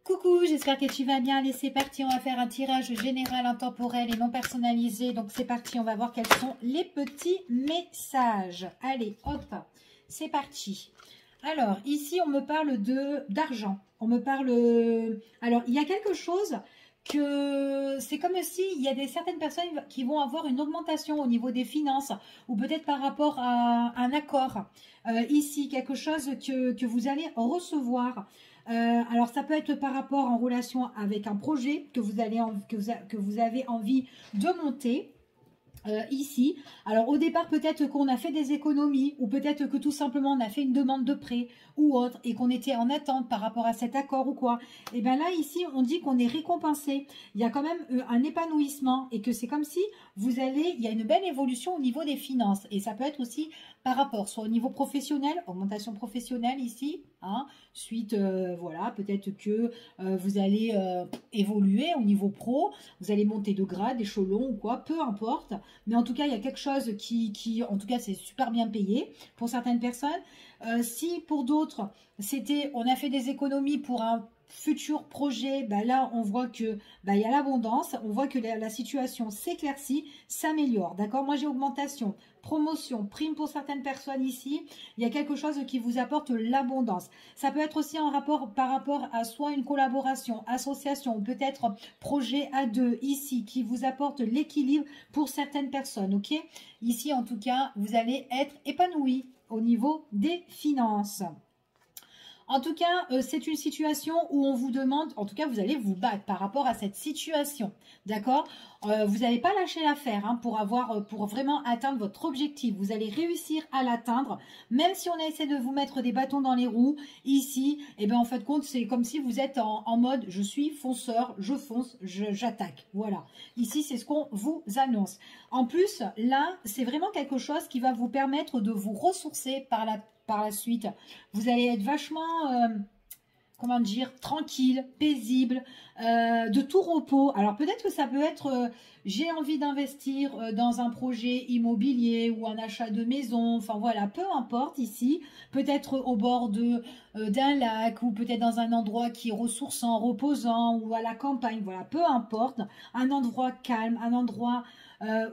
Coucou, j'espère que tu vas bien. Allez, c'est parti, on va faire un tirage général, intemporel et non personnalisé. Donc c'est parti, on va voir quels sont les petits messages. Allez, hop, c'est parti. Alors, ici, on me parle d'argent. On me parle... Alors, il y a quelque chose que c'est comme si il y a certaines personnes qui vont avoir une augmentation au niveau des finances ou peut-être par rapport à un accord. Ici, quelque chose que vous allez recevoir. Alors ça peut être par rapport en relation avec un projet que vous avez envie de monter. Ici, alors au départ peut-être qu'on a fait des économies ou peut-être que tout simplement on a fait une demande de prêt ou autre et qu'on était en attente par rapport à cet accord ou quoi. Et bien là ici on dit qu'on est récompensé, il y a quand même un épanouissement et que c'est comme si il y a une belle évolution au niveau des finances et ça peut être aussi par rapport soit au niveau professionnel, augmentation professionnelle ici, hein, suite voilà, peut-être que vous allez évoluer au niveau pro, vous allez monter de grade, d'échelon ou quoi, peu importe. Mais en tout cas, il y a quelque chose en tout cas, c'est super bien payé pour certaines personnes. Si pour d'autres, on a fait des économies pour un futur projet, bah là, on voit que il y a l'abondance, on voit que la situation s'éclaircit, s'améliore. D'accord? Moi, j'ai augmentation, promotion, prime pour certaines personnes ici. Il y a quelque chose qui vous apporte l'abondance. Ça peut être aussi en rapport par rapport à soit une collaboration, association, ou peut-être projet à deux ici qui vous apporte l'équilibre pour certaines personnes. Ok? Ici, en tout cas, vous allez être épanoui au niveau des finances. En tout cas, c'est une situation où on vous demande, en tout cas, vous allez vous battre par rapport à cette situation, d'accord? Vous n'allez pas lâcher l'affaire hein, pour vraiment atteindre votre objectif. Vous allez réussir à l'atteindre, même si on essaie de vous mettre des bâtons dans les roues. Ici, eh ben, en fait, compte, c'est comme si vous êtes en mode, je suis fonceur, je fonce, j'attaque. Voilà. Ici, c'est ce qu'on vous annonce. En plus, là, c'est vraiment quelque chose qui va vous permettre de vous ressourcer par la suite. Vous allez être vachement, comment dire, tranquille, paisible, de tout repos. Alors peut-être que ça peut être, j'ai envie d'investir dans un projet immobilier ou un achat de maison, enfin voilà, peu importe ici, peut-être au bord d'un lac ou peut-être dans un endroit qui est ressourçant, reposant ou à la campagne, voilà, peu importe, un endroit calme, un endroit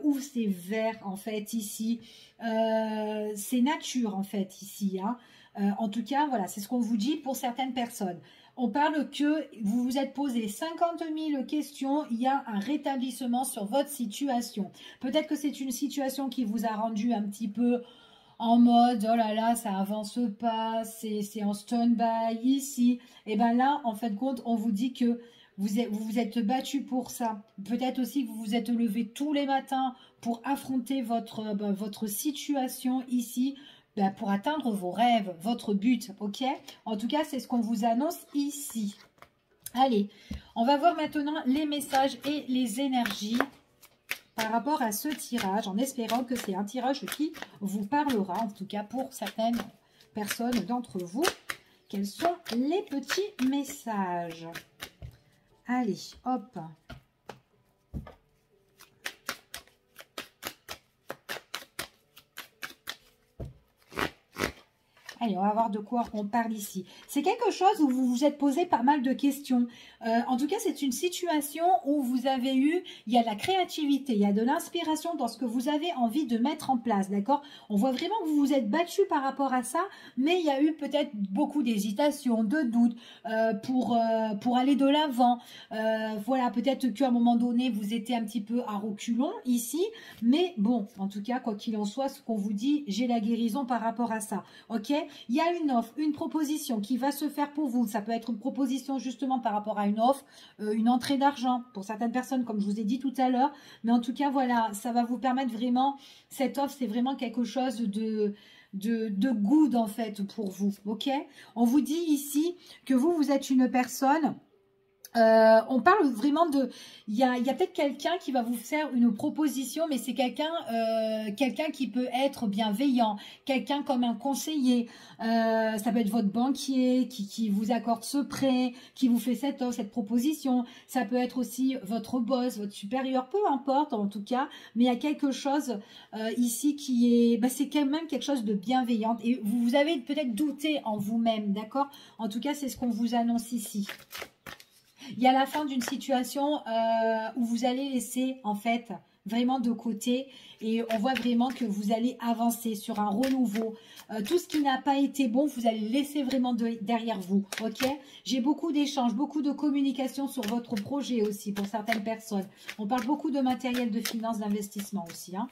où c'est vert en fait ici, c'est nature en fait ici, hein. En tout cas, voilà, c'est ce qu'on vous dit pour certaines personnes. On parle que vous vous êtes posé 50 000 questions, il y a un rétablissement sur votre situation. Peut-être que c'est une situation qui vous a rendu un petit peu en mode, oh là là, ça avance pas, c'est en stand-by ici. Et bien là, en fin de compte, on vous dit que vous vous êtes battu pour ça. Peut-être aussi que vous vous êtes levé tous les matins pour affronter votre situation ici, pour atteindre vos rêves, votre but, ok? En tout cas, c'est ce qu'on vous annonce ici. Allez, on va voir maintenant les messages et les énergies par rapport à ce tirage, en espérant que c'est un tirage qui vous parlera, en tout cas pour certaines personnes d'entre vous. Quels sont les petits messages? Allez, hop. Allez, on va voir de quoi on parle ici. C'est quelque chose où vous vous êtes posé pas mal de questions. En tout cas, c'est une situation où vous avez il y a de la créativité, il y a de l'inspiration dans ce que vous avez envie de mettre en place, d'accord? On voit vraiment que vous vous êtes battu par rapport à ça, mais il y a eu peut-être beaucoup d'hésitation, de doutes pour aller de l'avant. Voilà, peut-être qu'à un moment donné, vous étiez un petit peu à reculons ici, mais bon, en tout cas, quoi qu'il en soit, ce qu'on vous dit, j'ai la guérison par rapport à ça, ok? Il y a une offre, une proposition qui va se faire pour vous. Ça peut être une proposition justement par rapport à une offre, une entrée d'argent pour certaines personnes, comme je vous ai dit tout à l'heure. Mais en tout cas, voilà, ça va vous permettre vraiment, cette offre, c'est vraiment quelque chose de good en fait pour vous, ok? On vous dit ici que vous êtes une personne... on parle vraiment il y a peut-être quelqu'un qui va vous faire une proposition, mais c'est quelqu'un qui peut être bienveillant, quelqu'un comme un conseiller, ça peut être votre banquier qui vous accorde ce prêt, qui vous fait cette proposition, ça peut être aussi votre boss, votre supérieur, peu importe en tout cas, mais il y a quelque chose ici qui est, c'est quand même quelque chose de bienveillant et vous avez peut-être douté en vous-même, d'accord? En tout cas, c'est ce qu'on vous annonce ici. Il y a la fin d'une situation où vous allez laisser en fait vraiment de côté et on voit vraiment que vous allez avancer sur un renouveau. Tout ce qui n'a pas été bon, vous allez laisser vraiment derrière vous, ok? J'ai beaucoup d'échanges, beaucoup de communication sur votre projet aussi pour certaines personnes. On parle beaucoup de matériel, de finances, d'investissement aussi, hein.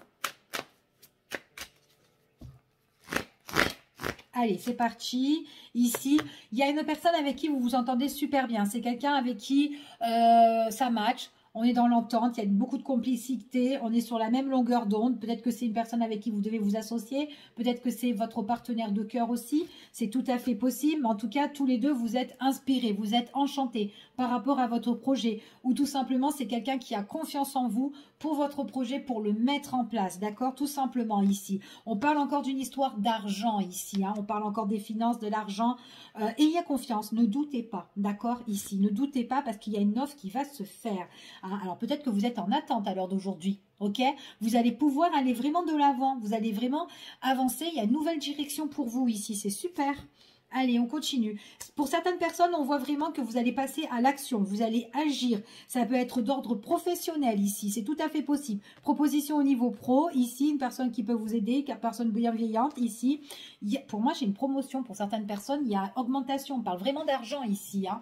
Allez, c'est parti. Ici, il y a une personne avec qui vous vous entendez super bien. C'est quelqu'un avec qui ça match. On est dans l'entente, il y a beaucoup de complicité, on est sur la même longueur d'onde. Peut-être que c'est une personne avec qui vous devez vous associer, peut-être que c'est votre partenaire de cœur aussi. C'est tout à fait possible, mais en tout cas, tous les deux, vous êtes inspirés, vous êtes enchantés par rapport à votre projet. Ou tout simplement, c'est quelqu'un qui a confiance en vous pour votre projet, pour le mettre en place, d'accord? Tout simplement ici. On parle encore d'une histoire d'argent ici, hein. On parle encore des finances, de l'argent. Ayez confiance, ne doutez pas, d'accord? Ici, ne doutez pas parce qu'il y a une offre qui va se faire. Alors peut-être que vous êtes en attente à l'heure d'aujourd'hui, ok? Vous allez pouvoir aller vraiment de l'avant, vous allez vraiment avancer, il y a une nouvelle direction pour vous ici, c'est super. Allez, on continue. Pour certaines personnes, on voit vraiment que vous allez passer à l'action, vous allez agir. Ça peut être d'ordre professionnel ici, c'est tout à fait possible. Proposition au niveau pro, ici, une personne qui peut vous aider, une personne bienveillante, ici. Pour moi, j'ai une promotion pour certaines personnes, il y a augmentation, on parle vraiment d'argent ici, hein.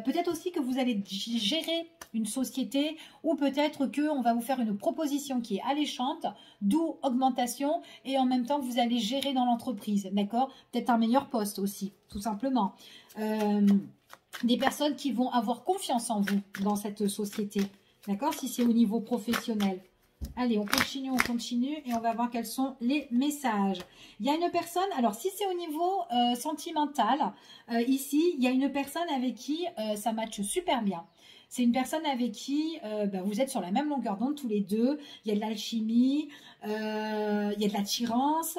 Peut-être aussi que vous allez gérer une société ou peut-être qu'on va vous faire une proposition qui est alléchante, d'où augmentation et en même temps vous allez gérer dans l'entreprise, d'accord? Peut-être un meilleur poste aussi, tout simplement. Des personnes qui vont avoir confiance en vous dans cette société, d'accord? Si c'est au niveau professionnel. Allez, on continue et on va voir quels sont les messages. Il y a une personne, alors si c'est au niveau sentimental, ici, il y a une personne avec qui ça matche super bien. C'est une personne avec qui vous êtes sur la même longueur d'onde tous les deux. Il y a de l'alchimie, il y a de l'attirance.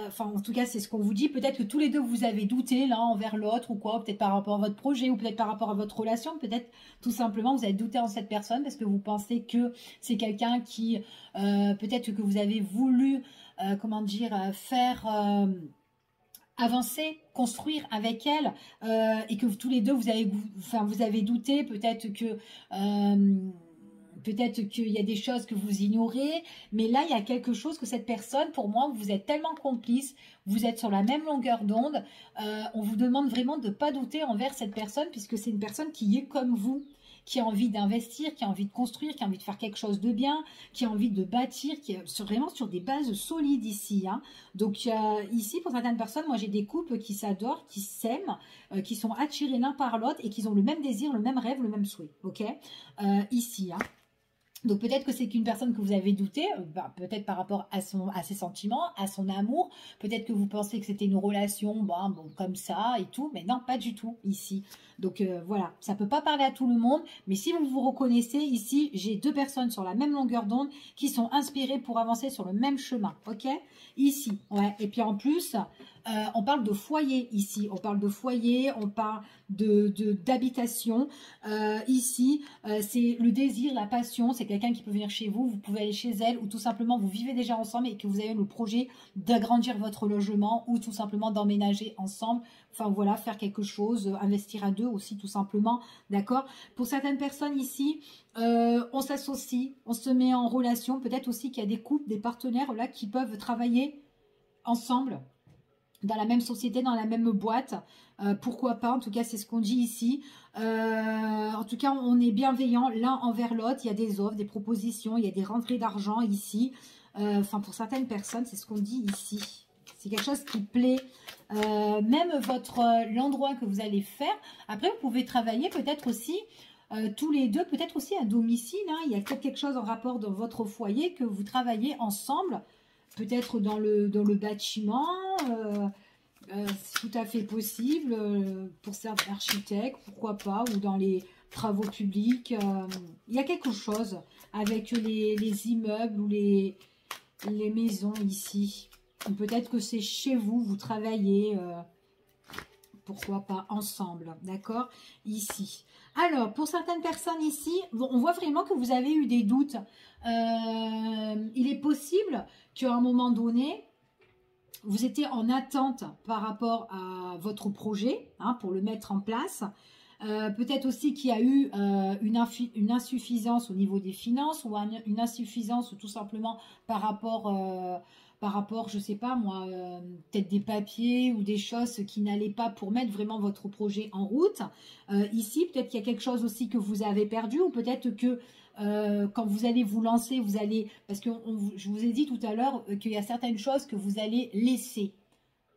Enfin, en tout cas, c'est ce qu'on vous dit. Peut-être que tous les deux, vous avez douté l'un envers l'autre ou quoi. Peut-être par rapport à votre projet ou peut-être par rapport à votre relation. Peut-être tout simplement, vous avez douté en cette personne parce que vous pensez que c'est quelqu'un qui, peut-être que vous avez voulu, comment dire, faire... avancer, construire avec elle et que tous les deux vous avez douté, peut-être qu'il y a des choses que vous ignorez, mais là il y a quelque chose que cette personne, pour moi, vous êtes tellement complice, vous êtes sur la même longueur d'onde, on vous demande vraiment de ne pas douter envers cette personne puisque c'est une personne qui est comme vous, qui a envie d'investir, qui a envie de construire, qui a envie de faire quelque chose de bien, qui a envie de bâtir, qui est vraiment sur des bases solides ici, hein. Donc ici, pour certaines personnes, moi j'ai des couples qui s'adorent, qui s'aiment, qui sont attirés l'un par l'autre et qui ont le même désir, le même rêve, le même souhait, ok? Ici, hein. Donc peut-être que c'est qu'une personne que vous avez douté, peut-être par rapport à ses sentiments, à son amour, peut-être que vous pensez que c'était une relation bon, comme ça et tout, mais non, pas du tout ici. Donc voilà, ça peut pas parler à tout le monde, mais si vous vous reconnaissez ici, j'ai deux personnes sur la même longueur d'onde qui sont inspirées pour avancer sur le même chemin, ok? Ici, ouais, et puis en plus... on parle de foyer ici, on parle de foyer, on parle d'habitation. Ici, c'est le désir, la passion, c'est quelqu'un qui peut venir chez vous, vous pouvez aller chez elle ou tout simplement vous vivez déjà ensemble et que vous avez le projet d'agrandir votre logement ou tout simplement d'emménager ensemble. Enfin voilà, faire quelque chose, investir à deux aussi tout simplement, d'accord? Pour certaines personnes ici, on s'associe, on se met en relation, peut-être aussi qu'il y a des couples, des partenaires là qui peuvent travailler ensemble dans la même société, dans la même boîte, pourquoi pas, en tout cas c'est ce qu'on dit ici. En tout cas on est bienveillant l'un envers l'autre, il y a des offres, des propositions, il y a des rentrées d'argent ici. Enfin pour certaines personnes c'est ce qu'on dit ici, c'est quelque chose qui plaît. Même l'endroit que vous allez faire, après vous pouvez travailler peut-être aussi tous les deux, peut-être aussi à domicile, hein. Il y a peut-être quelque chose en rapport dans votre foyer que vous travaillez ensemble. Peut-être dans le bâtiment, c'est tout à fait possible, pour certains architectes, pourquoi pas, ou dans les travaux publics. Il y a quelque chose avec les immeubles ou les maisons ici. Peut-être que c'est chez vous, vous travaillez, pourquoi pas, ensemble, d'accord, ici. Alors, pour certaines personnes ici, on voit vraiment que vous avez eu des doutes. Il est possible qu'à un moment donné, vous étiez en attente par rapport à votre projet, hein, pour le mettre en place. Peut-être aussi qu'il y a eu une insuffisance au niveau des finances ou une insuffisance tout simplement par rapport, je sais pas moi, peut-être des papiers ou des choses qui n'allaient pas pour mettre vraiment votre projet en route. Ici, peut-être qu'il y a quelque chose aussi que vous avez perdu ou peut-être que quand vous allez vous lancer, vous allez, parce que je vous ai dit tout à l'heure qu'il y a certaines choses que vous allez laisser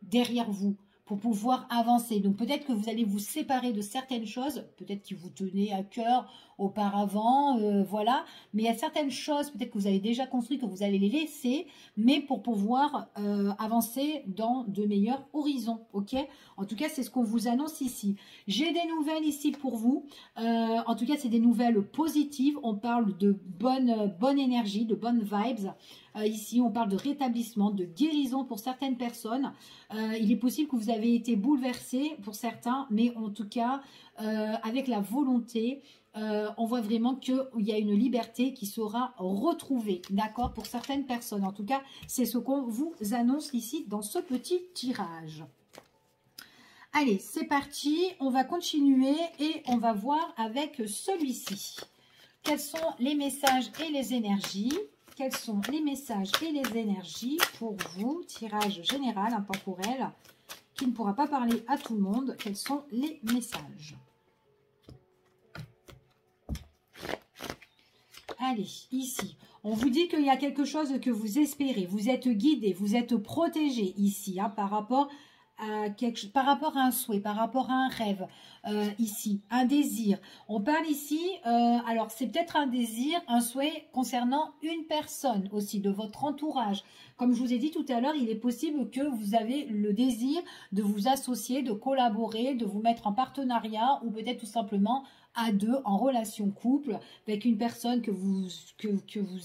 derrière vous pour pouvoir avancer. Donc peut-être que vous allez vous séparer de certaines choses, peut-être qui vous tenaient à cœur auparavant, voilà. Mais il y a certaines choses, peut-être que vous avez déjà construit, que vous allez les laisser, mais pour pouvoir avancer dans de meilleurs horizons, ok? En tout cas, c'est ce qu'on vous annonce ici. J'ai des nouvelles ici pour vous. En tout cas, c'est des nouvelles positives. On parle de bonne énergie, de bonnes vibes. Ici, on parle de rétablissement, de guérison pour certaines personnes. Il est possible que vous avez été bouleversé pour certains, mais en tout cas, avec la volonté, on voit vraiment qu'il y a une liberté qui sera retrouvée, d'accord, pour certaines personnes. En tout cas, c'est ce qu'on vous annonce ici dans ce petit tirage. Allez, c'est parti. On va continuer et on va voir avec celui-ci. Quels sont les messages et les énergies? Quels sont les messages et les énergies pour vous? Tirage général, intemporel, qui ne pourra pas parler à tout le monde. Quels sont les messages? Allez, ici, on vous dit qu'il y a quelque chose que vous espérez. Vous êtes guidé, vous êtes protégé ici, hein, par rapport à un souhait, par rapport à un rêve, ici, un désir. On parle ici, alors c'est peut-être un désir, un souhait concernant une personne aussi, de votre entourage. Comme je vous ai dit tout à l'heure, il est possible que vous avez le désir de vous associer, de collaborer, de vous mettre en partenariat ou peut-être tout simplement à deux, en relation couple, avec une personne que vous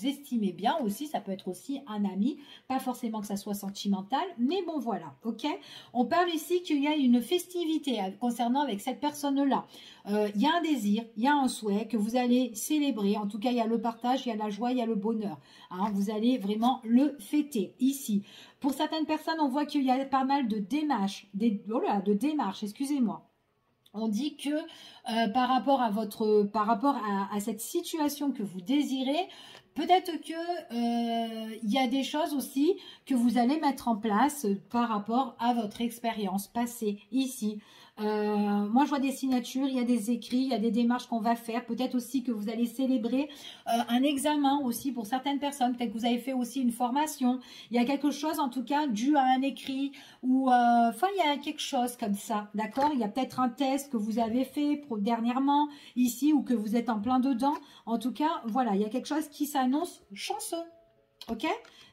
estimez bien aussi. Ça peut être aussi un ami, pas forcément que ça soit sentimental, mais bon voilà, ok. On parle ici qu'il y a une festivité concernant avec cette personne-là. Il y a un désir, il y a un souhait que vous allez célébrer. En tout cas, il y a le partage, il y a la joie, il y a le bonheur. Hein, vous allez vraiment le fêter ici. Pour certaines personnes, on voit qu'il y a pas mal de démarches, excusez-moi. On dit que par rapport à cette situation que vous désirez, peut-être que il y a des choses aussi que vous allez mettre en place par rapport à votre expérience passée ici. Moi, je vois des signatures, il y a des écrits, il y a des démarches qu'on va faire. Peut-être aussi que vous allez célébrer un examen aussi pour certaines personnes. Peut-être que vous avez fait aussi une formation. Il y a quelque chose, en tout cas, dû à un écrit ou... Enfin, il y a quelque chose comme ça, d'accord? Il y a peut-être un test que vous avez fait dernièrement ici ou que vous êtes en plein dedans. En tout cas, voilà, il y a quelque chose qui s'annonce chanceux, ok?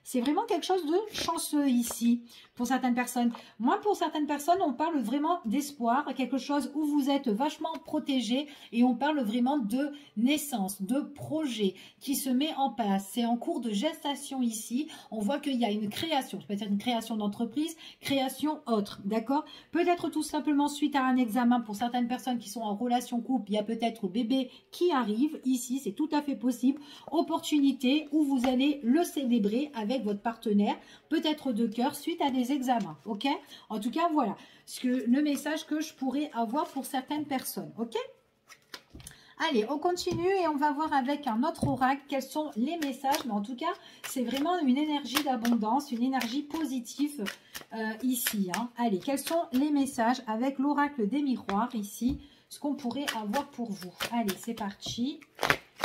C'est vraiment quelque chose de chanceux ici pour certaines personnes. Moi, pour certaines personnes, on parle vraiment d'espoir, quelque chose où vous êtes vachement protégé et on parle vraiment de naissance, de projet qui se met en place. C'est en cours de gestation ici. On voit qu'il y a une création, peut-être une création d'entreprise, création autre, d'accord? Peut-être tout simplement suite à un examen pour certaines personnes qui sont en relation couple, il y a peut-être bébé qui arrive ici, c'est tout à fait possible. Opportunité où vous allez le célébrer avec votre partenaire, peut-être de cœur, suite à des examens, ok? En tout cas, voilà le message que je pourrais avoir pour certaines personnes, ok? Allez, on continue et on va voir avec un autre oracle quels sont les messages. Mais en tout cas, c'est vraiment une énergie d'abondance, une énergie positive ici. Hein. Allez, quels sont les messages avec l'oracle des miroirs ici, ce qu'on pourrait avoir pour vous. Allez, c'est parti.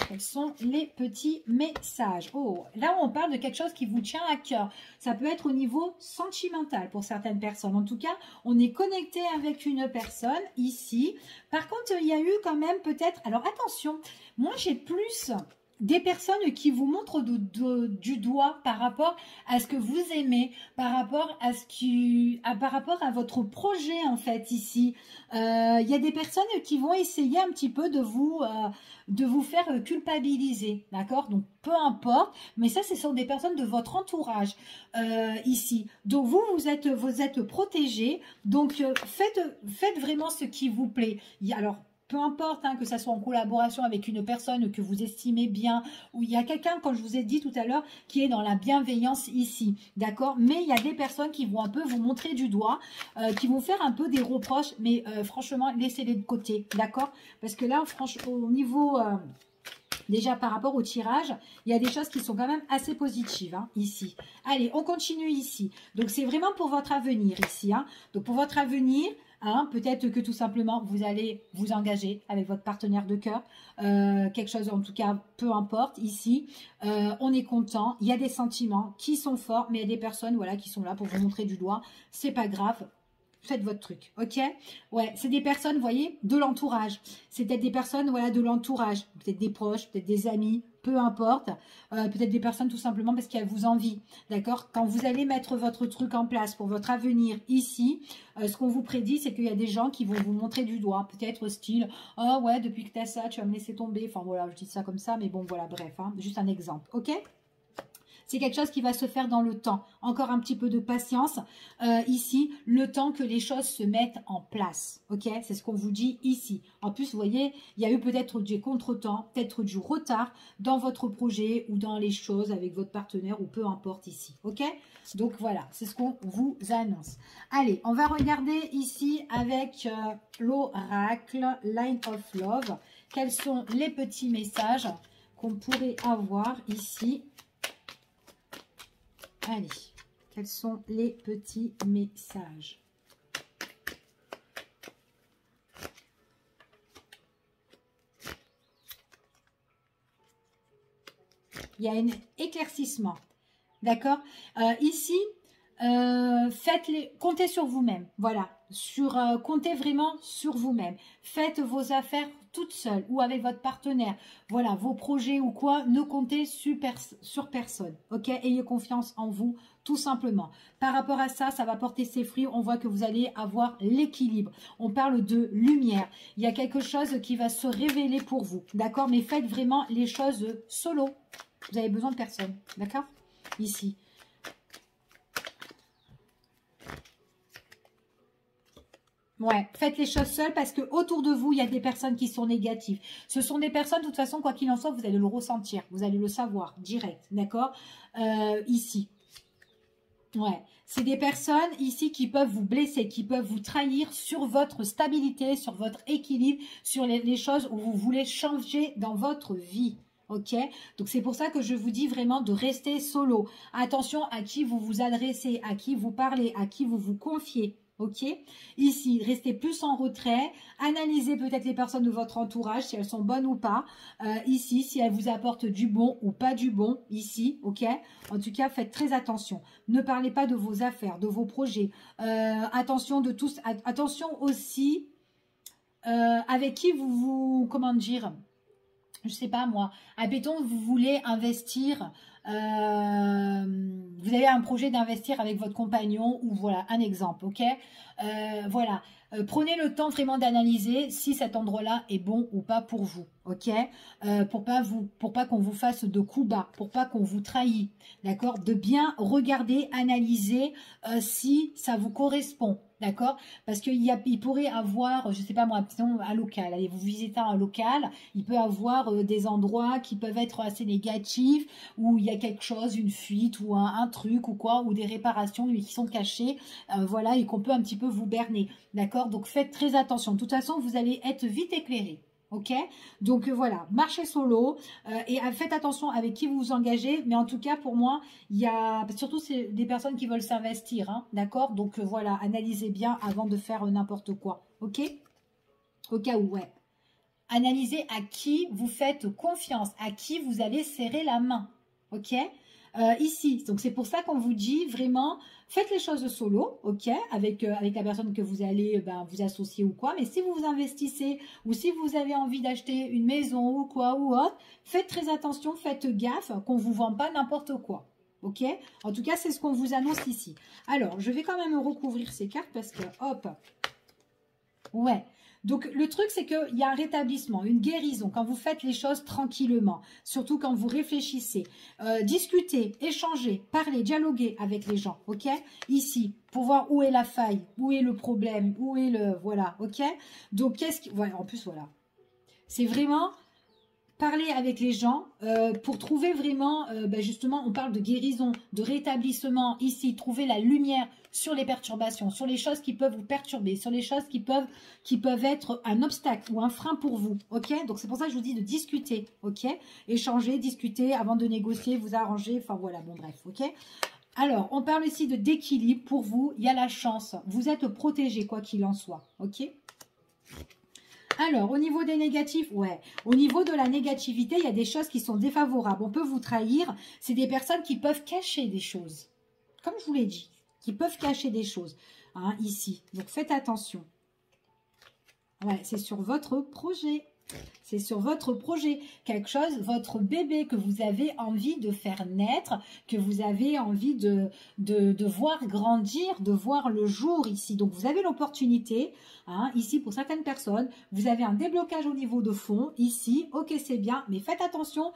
Quels sont les petits messages? Oh, là on parle de quelque chose qui vous tient à cœur. Ça peut être au niveau sentimental pour certaines personnes. En tout cas, on est connecté avec une personne ici. Par contre, il y a eu quand même peut-être... Alors attention, moi j'ai plus des personnes qui vous montrent du doigt par rapport à ce que vous aimez, par rapport à votre projet en fait ici. Il y a des personnes qui vont essayer un petit peu de vous faire culpabiliser, d'accord? Donc peu importe, mais ça ce sont des personnes de votre entourage ici. Donc vous êtes protégés, donc faites vraiment ce qui vous plaît. Alors peu importe, hein, que ça soit en collaboration avec une personne que vous estimez bien, ou il y a quelqu'un, comme je vous ai dit tout à l'heure, qui est dans la bienveillance ici, d'accord? Mais il y a des personnes qui vont un peu vous montrer du doigt, qui vont faire un peu des reproches, mais franchement, laissez-les de côté, d'accord? Parce que là, franchement, au niveau... déjà, par rapport au tirage, il y a des choses qui sont quand même assez positives, hein, ici. Allez, on continue ici. Donc, c'est vraiment pour votre avenir, ici. Hein. Donc, pour votre avenir, hein, peut-être que tout simplement, vous allez vous engager avec votre partenaire de cœur. Quelque chose, en tout cas, peu importe, ici. On est content. Il y a des sentiments qui sont forts, mais il y a des personnes, voilà, qui sont là pour vous montrer du doigt. C'est pas grave. Faites votre truc, ok? Ouais, c'est des personnes, vous voyez, de l'entourage. C'est peut-être des personnes, voilà, de l'entourage. Peut-être des proches, peut-être des amis, peu importe. Peut-être des personnes tout simplement parce qu'elles vous envient, d'accord? Quand vous allez mettre votre truc en place pour votre avenir ici, ce qu'on vous prédit, c'est qu'il y a des gens qui vont vous montrer du doigt. Peut-être style, oh ouais, depuis que tu as ça, tu vas me laisser tomber. Enfin voilà, je dis ça comme ça, mais bon, voilà, bref, hein, juste un exemple, ok? C'est quelque chose qui va se faire dans le temps. Encore un petit peu de patience. Ici, le temps que les choses se mettent en place. Ok? C'est ce qu'on vous dit ici. En plus, vous voyez, il y a eu peut-être du contretemps, peut-être du retard dans votre projet ou dans les choses avec votre partenaire ou peu importe ici. Ok? Donc voilà, c'est ce qu'on vous annonce. Allez, on va regarder ici avec l'oracle Line of Love. Quels sont les petits messages qu'on pourrait avoir ici? Allez, quels sont les petits messages? Il y a un éclaircissement, d'accord? Ici, comptez sur vous-même, voilà. Comptez vraiment sur vous-même. Faites vos affaires toute seule ou avec votre partenaire. Voilà, vos projets ou quoi, ne comptez sur personne. Ok, ayez confiance en vous, tout simplement. Par rapport à ça, ça va porter ses fruits. On voit que vous allez avoir l'équilibre. On parle de lumière. Il y a quelque chose qui va se révéler pour vous. D'accord? Mais faites vraiment les choses solo. Vous avez besoin de personne. D'accord? Ici. Ouais, faites les choses seules parce que autour de vous, il y a des personnes qui sont négatives. Ce sont des personnes, de toute façon, quoi qu'il en soit, vous allez le ressentir. Vous allez le savoir, direct, d'accord? Ici. Ouais, c'est des personnes ici qui peuvent vous blesser, qui peuvent vous trahir sur votre stabilité, sur votre équilibre, sur les choses où vous voulez changer dans votre vie. Ok, donc c'est pour ça que je vous dis vraiment de rester solo. Attention à qui vous vous adressez, à qui vous parlez, à qui vous vous confiez. Ok, ici, restez plus en retrait, analysez peut-être les personnes de votre entourage, si elles sont bonnes ou pas. Ici, si elles vous apportent du bon ou pas du bon, ici, ok. En tout cas, faites très attention. Ne parlez pas de vos affaires, de vos projets. Attention de tous, attention aussi avec qui comment dire, je sais pas moi, admettons vous voulez investir, vous avez un projet d'investir avec votre compagnon ou voilà, un exemple, ok, voilà, prenez le temps vraiment d'analyser si cet endroit-là est bon ou pas pour vous, ok, pour pas qu'on vous fasse de coups bas, pour pas qu'on vous trahit, d'accord, de bien regarder, analyser si ça vous correspond. D'accord? Parce qu'il pourrait avoir, je sais pas moi, un local. Allez, vous visitez un local, il peut avoir des endroits qui peuvent être assez négatifs, où il y a quelque chose, une fuite ou un truc ou quoi, ou des réparations qui sont cachées, voilà, et qu'on peut un petit peu vous berner. D'accord? Donc faites très attention. De toute façon, vous allez être vite éclairé. Ok, donc voilà, marchez solo et faites attention avec qui vous vous engagez, mais en tout cas pour moi, il y a surtout c'est des personnes qui veulent s'investir, hein, d'accord, donc voilà, analysez bien avant de faire n'importe quoi, ok, au cas où, ouais, analysez à qui vous faites confiance, à qui vous allez serrer la main, ok. Ici, donc c'est pour ça qu'on vous dit vraiment, faites les choses solo, ok, avec la personne que vous allez vous associer ou quoi, mais si vous vous investissez ou si vous avez envie d'acheter une maison ou quoi ou autre, faites très attention, faites gaffe qu'on ne vous vend pas n'importe quoi, ok. En tout cas, c'est ce qu'on vous annonce ici. Alors, je vais quand même recouvrir ces cartes parce que, hop, ouais. Donc, le truc, c'est qu'il y a un rétablissement, une guérison, quand vous faites les choses tranquillement, surtout quand vous réfléchissez. Discutez, échangez, parlez, dialoguez avec les gens, ok? Ici, pour voir où est la faille, où est le problème, où est le... Voilà, ok? Donc, ouais, en plus, voilà. C'est vraiment parler avec les gens pour trouver vraiment, justement, on parle de guérison, de rétablissement ici, trouver la lumière sur les perturbations, sur les choses qui peuvent vous perturber, sur les choses qui peuvent être un obstacle ou un frein pour vous, ok? Donc c'est pour ça que je vous dis de discuter, ok? Échanger, discuter avant de négocier, vous arranger, enfin voilà, bon bref, ok? Alors, on parle ici d'équilibre pour vous, il y a la chance, vous êtes protégé quoi qu'il en soit, ok? Alors, au niveau des négatifs, ouais. Au niveau de la négativité, il y a des choses qui sont défavorables. On peut vous trahir. C'est des personnes qui peuvent cacher des choses. Comme je vous l'ai dit, qui peuvent cacher des choses. Hein, ici. Donc, faites attention. Ouais, c'est sur votre projet. C'est sur votre projet. Quelque chose, votre bébé que vous avez envie de faire naître, que vous avez envie de voir grandir, de voir le jour ici. Donc, vous avez l'opportunité, hein, ici, pour certaines personnes, vous avez un déblocage au niveau de fond, ici. Ok, c'est bien, mais faites attention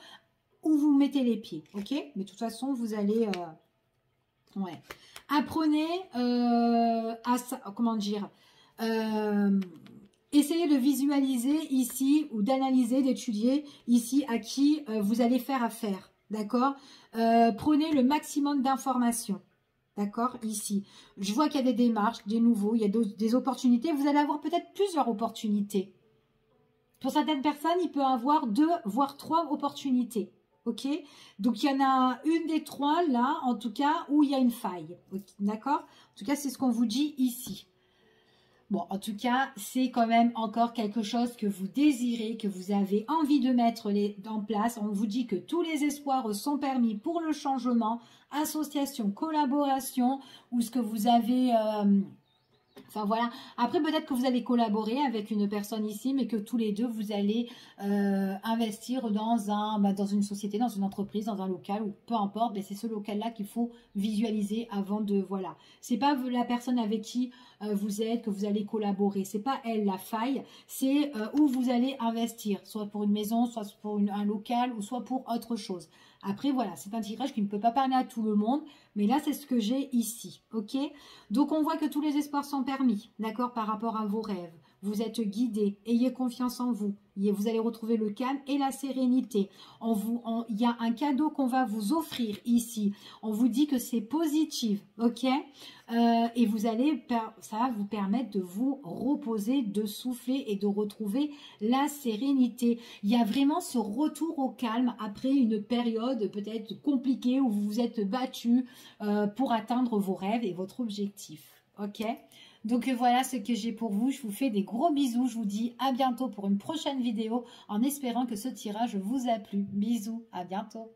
où vous mettez les pieds, ok? Mais de toute façon, vous allez... ouais. Apprenez à... Comment dire essayez de visualiser ici ou d'analyser, d'étudier ici à qui vous allez faire affaire, d'accord? Prenez le maximum d'informations, d'accord? Ici, je vois qu'il y a des démarches, des nouveaux, il y a des opportunités. Vous allez avoir peut-être plusieurs opportunités. Pour certaines personnes, il peut y avoir 2 voire 3 opportunités, ok? Donc, il y en a une des 3 là, en tout cas, où il y a une faille, okay, d'accord? En tout cas, c'est ce qu'on vous dit ici. Bon, en tout cas, c'est quand même encore quelque chose que vous désirez, que vous avez envie de mettre en place. On vous dit que tous les espoirs sont permis pour le changement, association, collaboration, ou ce que vous avez... enfin voilà, après peut-être que vous allez collaborer avec une personne ici, mais que tous les deux vous allez investir dans une société, dans une entreprise, dans un local, ou peu importe, mais c'est ce local-là qu'il faut visualiser avant de, voilà. C'est pas la personne avec qui vous êtes, que vous allez collaborer, c'est pas elle la faille, c'est où vous allez investir, soit pour une maison, soit pour un local, ou soit pour autre chose. Après, voilà, c'est un tirage qui ne peut pas parler à tout le monde, mais là, c'est ce que j'ai ici, ok? Donc, on voit que tous les espoirs sont permis, d'accord, par rapport à vos rêves. Vous êtes guidés, ayez confiance en vous. Vous allez retrouver le calme et la sérénité. Il y a un cadeau qu'on va vous offrir ici. On vous dit que c'est positif, ok? Et ça va vous permettre de vous reposer, de souffler et de retrouver la sérénité. Il y a vraiment ce retour au calme après une période peut-être compliquée où vous vous êtes battu pour atteindre vos rêves et votre objectif, ok? Donc voilà ce que j'ai pour vous. Je vous fais des gros bisous. Je vous dis à bientôt pour une prochaine vidéo en espérant que ce tirage vous a plu. Bisous, à bientôt.